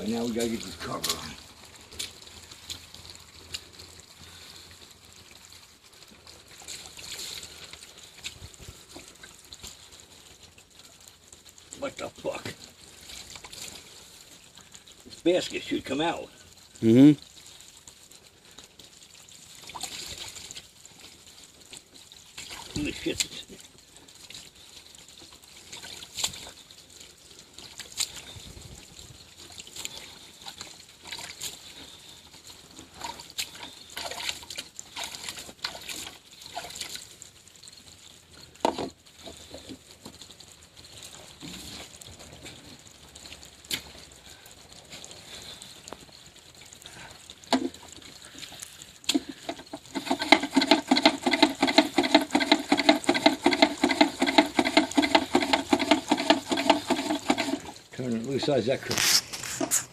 Alright, now we gotta get this cover on. What the fuck? This basket should come out. Mm-hmm. Holy shit. Turn it loose, size that could.